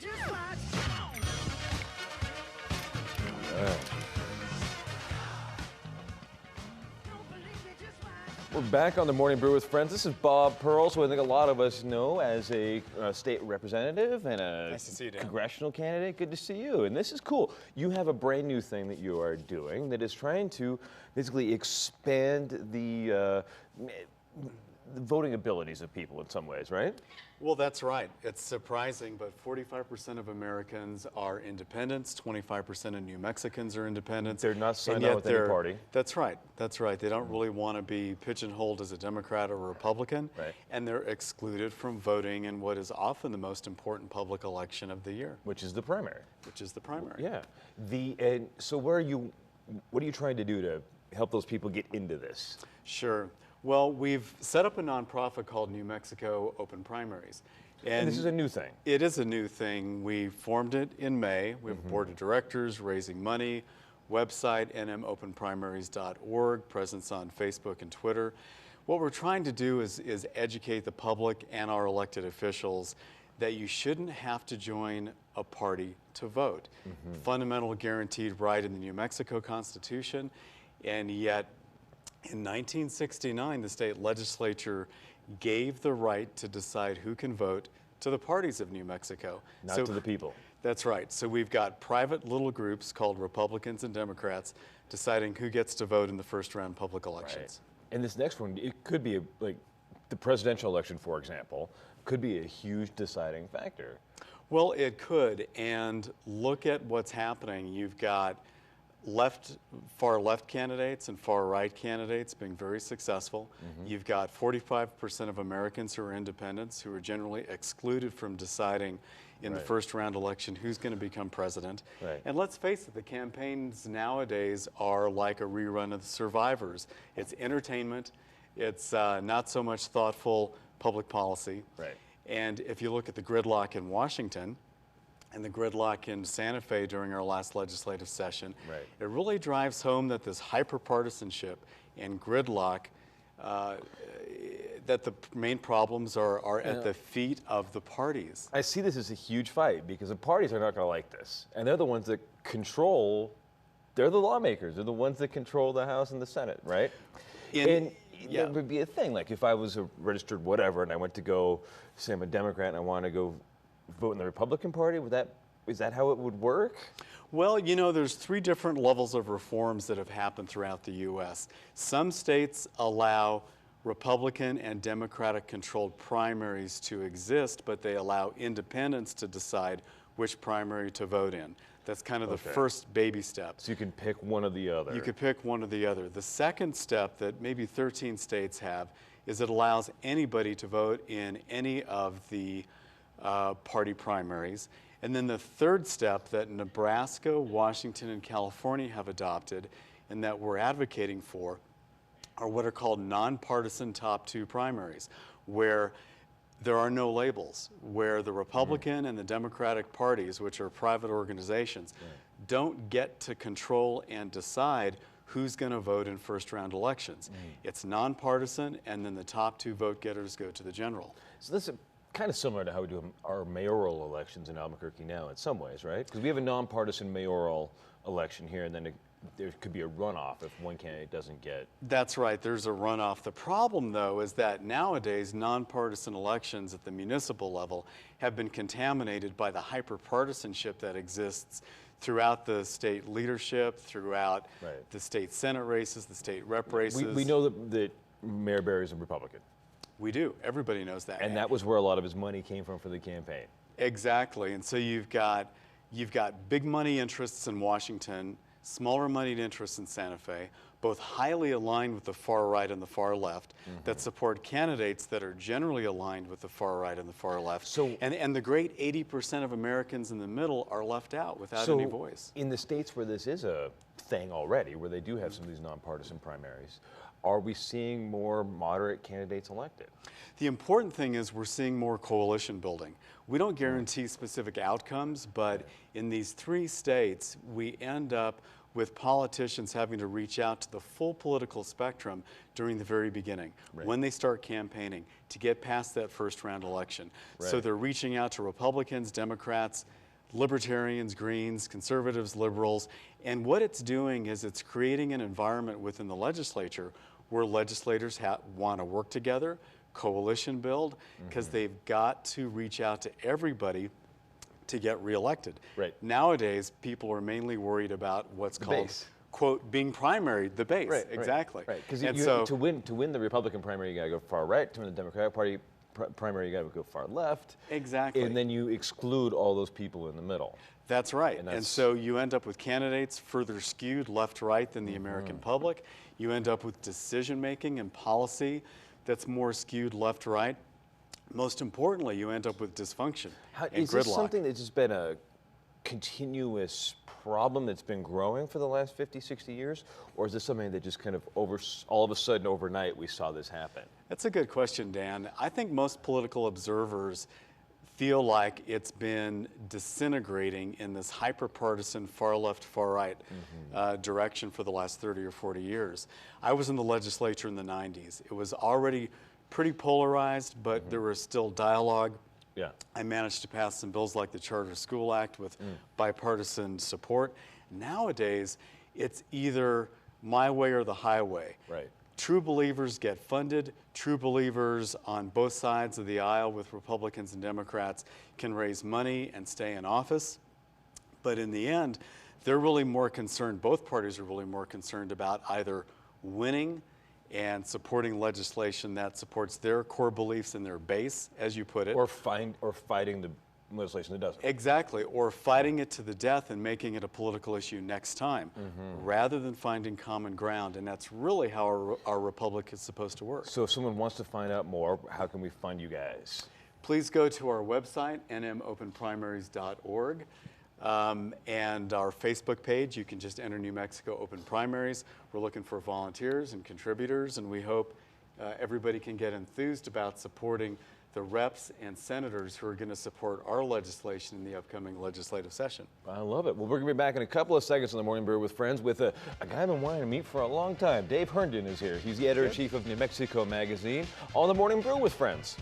We're back on the Morning Brew with Friends. This is Bob Pearl, who I think a lot of us know as a state representative and a Nice to see you, Dan. congressional candidate. Good to see you. And this is cool. You have a brand new thing that you are doing that is trying to basically expand the voting abilities of people in some ways, right? Well, that's right. It's surprising, but 45% of Americans are independents, 25% of New Mexicans are independents. They're not signed and on yet with any party. That's right. That's right. They don't really want to be pigeonholed as a Democrat or a Republican, Right. and they're excluded from voting in what is often the most important public election of the year, Which is the primary. which is the primary. Yeah. So what are you trying to do to help those people get into this? Sure. Well, we've set up a nonprofit called New Mexico Open Primaries. And this is a new thing. It is a new thing. We formed it in May. We have a board of directors raising money, website nmopenprimaries.org, presence on Facebook and Twitter. What we're trying to do is educate the public and our elected officials that you shouldn't have to join a party to vote. Fundamental guaranteed right in the New Mexico Constitution, and yet in 1969, the state legislature gave the right to decide who can vote to the parties of New Mexico. Not to the people. That's right. So we've got private little groups called Republicans and Democrats deciding who gets to vote in the first round public elections. Right. And this next one, it could be like the presidential election, for example, could be a huge deciding factor. Well, it could. And look at what's happening. You've got far left candidates and far right candidates being very successful. You've got 45% of Americans who are independents who are generally excluded from deciding in the first round election who's going to become president. Right. And let's face it, the campaigns nowadays are like a rerun of The Survivors. It's entertainment. It's not so much thoughtful public policy. Right. And if you look at the gridlock in Washington, and the gridlock in Santa Fe during our last legislative session, Right. it really drives home that this hyperpartisanship and gridlock, that the main problems are at the feet of the parties. I see this as a huge fight because the parties are not going to like this. And they're the ones that they're the lawmakers. They're the ones that control the House and the Senate, right? And yeah. that would be a thing. Like if I was a registered whatever and I went to go, say I'm a Democrat and I want to go vote in the Republican Party, is that how it would work? Well, you know, there's three different levels of reforms that have happened throughout the U.S. Some states allow Republican and Democratic controlled primaries to exist, but they allow independents to decide which primary to vote in. That's kind of the first baby step. So you can pick one or the other. You could pick one or the other. The second step that maybe 13 states have is it allows anybody to vote in any of the party primaries. And then the third step that Nebraska, Washington, and California have adopted and that we're advocating for are what are called nonpartisan top two primaries, where there are no labels, where the Republican and the Democratic parties, which are private organizations, don't get to control and decide who's going to vote in first round elections. It's nonpartisan, and then the top two vote getters go to the general. So this is kind of similar to how we do our mayoral elections in Albuquerque now in some ways, right? Because we have a nonpartisan mayoral election here, and then there could be a runoff if one candidate doesn't get. That's right, there's a runoff. The problem, though, is that nowadays nonpartisan elections at the municipal level have been contaminated by the hyperpartisanship that exists throughout the state leadership, throughout the state Senate races, the state rep races. We know that Mayor Barry is a Republican. We do. Everybody knows that. And that was where a lot of his money came from for the campaign. Exactly. And so you've got big money interests in Washington, smaller moneyed interests in Santa Fe, both highly aligned with the far right and the far left, that support candidates that are generally aligned with the far right and the far left. So, and the great 80% of Americans in the middle are left out without any voice. In the states where this is a thing already, where they do have some of these nonpartisan primaries, are we seeing more moderate candidates elected? The important thing is we're seeing more coalition building. We don't guarantee specific outcomes, but in these three states, we end up with politicians having to reach out to the full political spectrum during the very beginning, when they start campaigning, to get past that first round election. So they're reaching out to Republicans, Democrats, Libertarians, Greens, Conservatives, Liberals, and what it's doing is it's creating an environment within the legislature where legislators want to work together, coalition build, because they've got to reach out to everybody to get reelected. Nowadays, people are mainly worried about what's called, quote, being primary, the base. Exactly. Because to win the Republican primary, you got to go far right. To win the Democratic Party primary, you got to go far left. Exactly. And then you exclude all those people in the middle. That's right. And so you end up with candidates further skewed left-right than the American public. You end up with decision-making and policy that's more skewed left-right. Most importantly, you end up with dysfunction and is gridlock. This something that's just been a continuous problem that's been growing for the last 50, 60 years? Or is this something that just kind of all of a sudden overnight we saw this happen? That's a good question, Dan. I think most political observers feel like it's been disintegrating in this hyper-partisan far left, far right direction for the last 30 or 40 years. I was in the legislature in the 90s. It was already pretty polarized, but there was still dialogue. I managed to pass some bills like the Charter School Act with bipartisan support. Nowadays, it's either my way or the highway. True believers get funded. True believers on both sides of the aisle with Republicans and Democrats can raise money and stay in office. But in the end, they're really more concerned, both parties are really more concerned about either winning and supporting legislation that supports their core beliefs and their base, as you put it. Or fighting the legislation that doesn't. Exactly, or fighting it to the death and making it a political issue next time, rather than finding common ground. And that's really how our republic is supposed to work. So if someone wants to find out more, how can we find you guys? Please go to our website, nmopenprimaries.org. And our Facebook page, you can just enter New Mexico Open Primaries. We're looking for volunteers and contributors, and we hope everybody can get enthused about supporting the reps and senators who are going to support our legislation in the upcoming legislative session. I love it. Well, we're going to be back in a couple of seconds on the Morning Brew with Friends with a guy I've been wanting to meet for a long time. Dave Herndon is here. He's the editor-in-chief of New Mexico Magazine on the Morning Brew with Friends.